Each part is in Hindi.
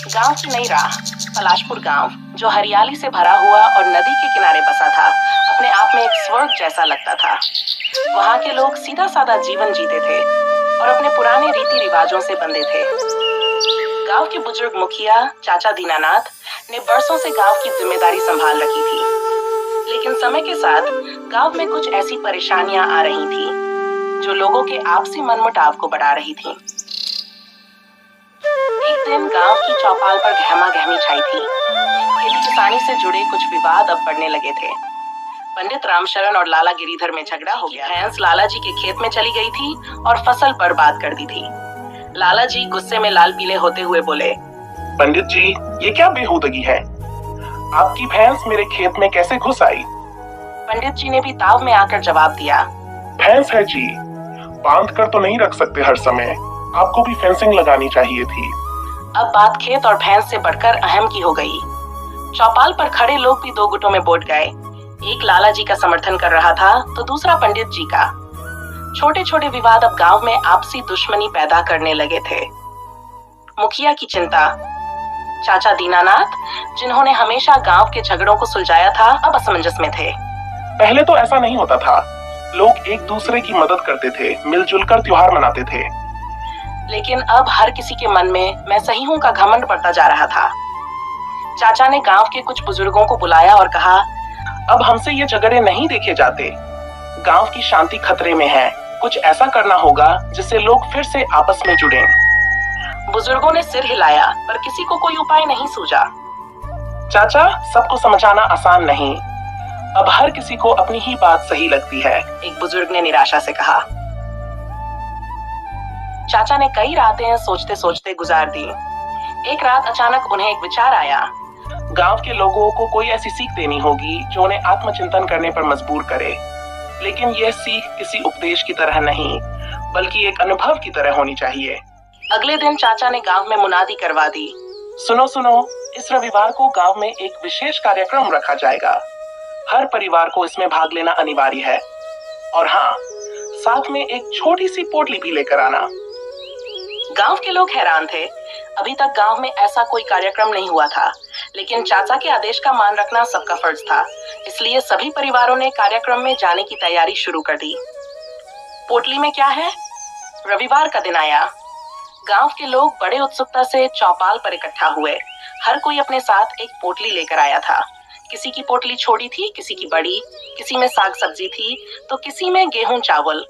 गांव की नई राह। पलाशपुर गांव, जो हरियाली से भरा हुआ और नदी के किनारे बसा था, अपने आप में एक स्वर्ग जैसा लगता था। वहां के लोग सीधा साधा जीवन जीते थे और अपने पुराने रीति रिवाजों से बंधे थे। गांव के बुजुर्ग मुखिया चाचा दीनानाथ ने बरसों से गांव की जिम्मेदारी संभाल रखी थी। लेकिन समय के साथ गांव में कुछ ऐसी परेशानियां आ रही थी जो लोगों के आपसी मनमुटाव को बढ़ा रही थी। एक दिन गांव की चौपाल पर गहमा-गहमी छाई थी। खेती किसानी से जुड़े कुछ विवाद अब बढ़ने लगे थे। पंडित रामशरण और लाला गिरीधर में झगड़ा हो गया। भैंस लाला जी के खेत में चली गई थी और फसल बर्बाद कर दी थी। लाला जी गुस्से में लाल पीले होते हुए बोले, पंडित जी, ये क्या बेहूदगी है? आपकी भैंस मेरे खेत में कैसे घुस आई? पंडित जी ने भी ताव में आकर जवाब दिया, भैंस है जी, बांध कर तो नहीं रख सकते हर समय, आपको भी फेंसिंग लगानी चाहिए थी। अब बात खेत और भैंस से बढ़कर अहम की हो गई। चौपाल पर खड़े लोग भी दो गुटों में बंट गए। एक लाला जी का समर्थन कर रहा था तो दूसरा पंडित जी का। छोटे छोटे विवाद अब गांव में आपसी दुश्मनी पैदा करने लगे थे। मुखिया की चिंता। चाचा दीनानाथ, जिन्होंने हमेशा गांव के झगड़ों को सुलझाया था, अब असमंजस में थे। पहले तो ऐसा नहीं होता था, लोग एक दूसरे की मदद करते थे, मिलजुल कर त्योहार मनाते थे। लेकिन अब हर किसी के मन में मैं सही हूं का घमंड बढ़ता जा रहा था। चाचा ने गांव के कुछ बुजुर्गों को बुलाया और कहा, अब हमसे ये झगड़े नहीं देखे जाते, गांव की शांति खतरे में है, कुछ ऐसा करना होगा जिससे लोग फिर से आपस में जुड़ें। बुजुर्गों ने सिर हिलाया पर किसी को कोई उपाय नहीं सूझा। चाचा, सबको समझाना आसान नहीं, अब हर किसी को अपनी ही बात सही लगती है, एक बुजुर्ग ने निराशा से कहा। चाचा ने कई रातें सोचते सोचते गुजार दी। एक रात अचानक उन्हें एक विचार आया। गांव के लोगों को कोई ऐसी सीख देनी होगी जो उन्हें आत्मचिंतन करने पर मजबूर करे, लेकिन यह सीख किसी उपदेश की तरह नहीं, बल्कि एक अनुभव की तरह होनी चाहिए। अगले दिन चाचा ने गांव में मुनादी करवा दी। सुनो सुनो, इस रविवार को गांव में एक विशेष कार्यक्रम रखा जाएगा, हर परिवार को इसमें भाग लेना अनिवार्य है, और हाँ, साथ में एक छोटी सी पोटली भी लेकर आना। गांव के लोग हैरान थे। अभी तक गांव में ऐसा कोई कार्यक्रम नहीं हुआ था, लेकिन चाचा के आदेश का मान रखना सबका फर्ज था, इसलिए सभी परिवारों ने कार्यक्रम में जाने की तैयारी शुरू कर दी। पोटली में क्या है? रविवार का दिन आया। गांव के लोग बड़े उत्सुकता से चौपाल पर इकट्ठा हुए। हर कोई अपने साथ एक पोटली लेकर आया था। किसी की पोटली छोटी थी, किसी की बड़ी, किसी में साग सब्जी थी तो किसी में गेहूं चावल।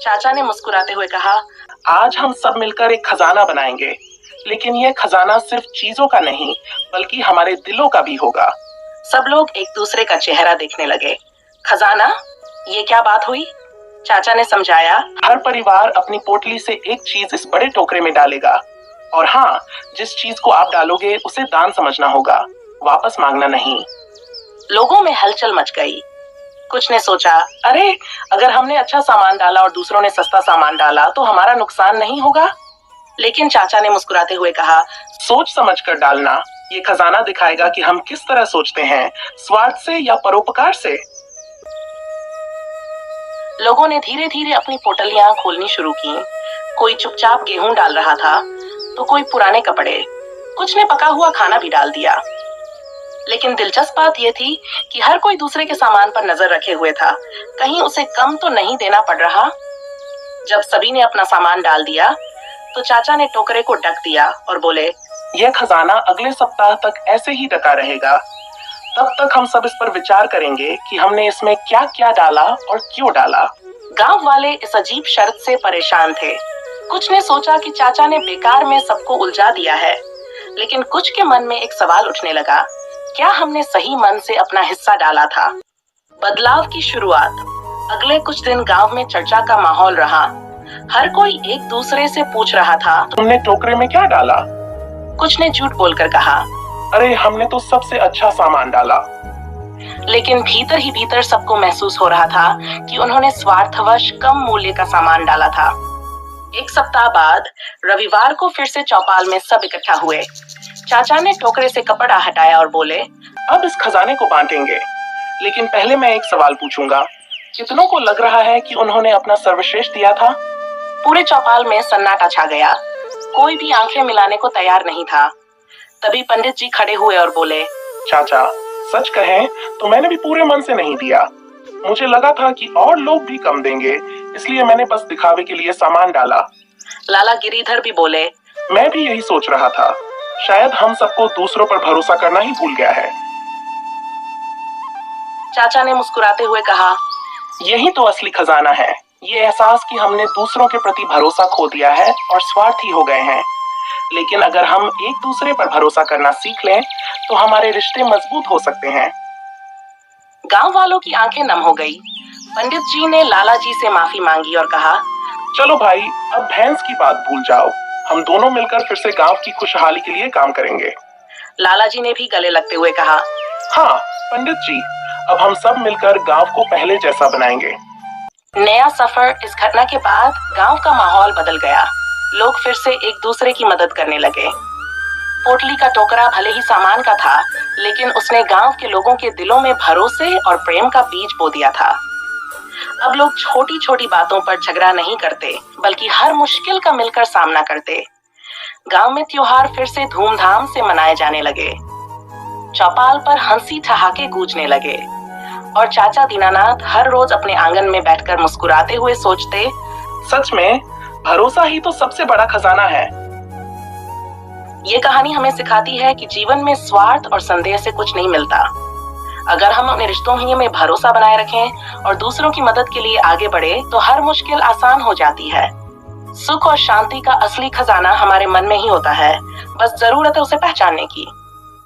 चाचा ने मुस्कुराते हुए कहा, आज हम सब मिलकर एक खजाना बनाएंगे, लेकिन यह खजाना सिर्फ चीजों का नहीं, बल्कि हमारे दिलों का भी होगा। सब लोग एक दूसरे का चेहरा देखने लगे। खजाना? ये क्या बात हुई? चाचा ने समझाया, हर परिवार अपनी पोटली से एक चीज इस बड़े टोकरे में डालेगा, और हाँ, जिस चीज को आप डालोगे उसे दान समझना होगा, वापस मांगना नहीं। लोगों में हलचल मच गई। कुछ ने सोचा, अरे अगर हमने अच्छा सामान डाला और दूसरों ने सस्ता सामान डाला तो हमारा नुकसान नहीं होगा। लेकिन चाचा ने मुस्कुराते हुए कहा, सोच समझ कर डालना, ये खजाना दिखाएगा कि हम किस तरह सोचते हैं, स्वार्थ से या परोपकार से। लोगों ने धीरे धीरे अपनी पोटलियां खोलनी शुरू की। कोई चुपचाप गेहूं डाल रहा था तो कोई पुराने कपड़े, कुछ ने पका हुआ खाना भी डाल दिया। लेकिन दिलचस्प बात यह थी कि हर कोई दूसरे के सामान पर नजर रखे हुए था, कहीं उसे कम तो नहीं देना पड़ रहा। जब सभी ने अपना सामान डाल दिया तो चाचा ने टोकरे को ढक दिया और बोले, यह खजाना अगले सप्ताह तक ऐसे ही ढका रहेगा, तब तक हम सब इस पर विचार करेंगे कि हमने इसमें क्या क्या डाला और क्यों डाला। गांव वाले इस अजीब शर्त से परेशान थे। कुछ ने सोचा कि चाचा ने बेकार में सबको उलझा दिया है, लेकिन कुछ के मन में एक सवाल उठने लगा, क्या हमने सही मन से अपना हिस्सा डाला था? बदलाव की शुरुआत। अगले कुछ दिन गांव में चर्चा का माहौल रहा। हर कोई एक दूसरे से पूछ रहा था, तुमने टोकरे में क्या डाला? कुछ ने झूठ बोलकर कहा, अरे हमने तो सबसे अच्छा सामान डाला। लेकिन भीतर ही भीतर सबको महसूस हो रहा था कि उन्होंने स्वार्थवश कम मूल्य का सामान डाला था। एक सप्ताह बाद रविवार को फिर से चौपाल में सब इकट्ठा हुए। चाचा ने टोकरे से कपड़ा हटाया और बोले, अब इस खजाने को बांटेंगे, लेकिन पहले मैं एक सवाल पूछूंगा, कितनों को लग रहा है कि उन्होंने अपना सर्वश्रेष्ठ दिया था? पूरे चौपाल में सन्नाटा छा गया। कोई भी आंखें मिलाने को तैयार नहीं था। तभी पंडित जी खड़े हुए और बोले, चाचा, सच कहें तो मैंने भी पूरे मन से नहीं दिया। मुझे लगा था कि और लोग भी कम देंगे, इसलिए मैंने बस दिखावे के लिए सामान डाला। लाला गिरीधर भी बोले, मैं भी यही सोच रहा था। शायद हम सबको दूसरों पर भरोसा करना ही भूल गया है। चाचा ने मुस्कुराते हुए कहा, यही तो असली खजाना है, ये एहसास कि हमने दूसरों के प्रति भरोसा खो दिया है और स्वार्थी हो गए हैं। लेकिन अगर हम एक दूसरे पर भरोसा करना सीख लें तो हमारे रिश्ते मजबूत हो सकते हैं। गांव वालों की आंखें नम हो गई। पंडित जी ने लाला जी से माफी मांगी और कहा, चलो भाई, अब भैंस की बात भूल जाओ। हम दोनों मिलकर फिर से गांव की खुशहाली के लिए काम करेंगे। लाला जी ने भी गले लगते हुए कहा, हाँ पंडित जी, अब हम सब मिलकर गांव को पहले जैसा बनाएंगे। नया सफर। इस घटना के बाद गांव का माहौल बदल गया। लोग फिर से एक दूसरे की मदद करने लगे। पोटली का टोकरा भले ही सामान का था, लेकिन उसने गांव के लोगों के दिलों में भरोसे और प्रेम का बीज बो दिया था। अब लोग छोटी छोटी बातों पर झगड़ा नहीं करते, बल्कि हर मुश्किल का मिलकर सामना करते। गांव में त्योहार फिर से धूमधाम से मनाए जाने लगे। चौपाल पर हंसी ठहाके गूंजने लगे और चाचा दीनानाथ हर रोज अपने आंगन में बैठकर मुस्कुराते हुए सोचते, सच में भरोसा ही तो सबसे बड़ा खजाना है। ये कहानी हमें सिखाती है कि जीवन में स्वार्थ और संदेह से कुछ नहीं मिलता। अगर हम अपने रिश्तों ही में भरोसा बनाए रखें और दूसरों की मदद के लिए आगे बढ़े तो हर मुश्किल आसान हो जाती है। सुख और शांति का असली खजाना हमारे मन में ही होता है, बस जरूरत है उसे पहचानने की।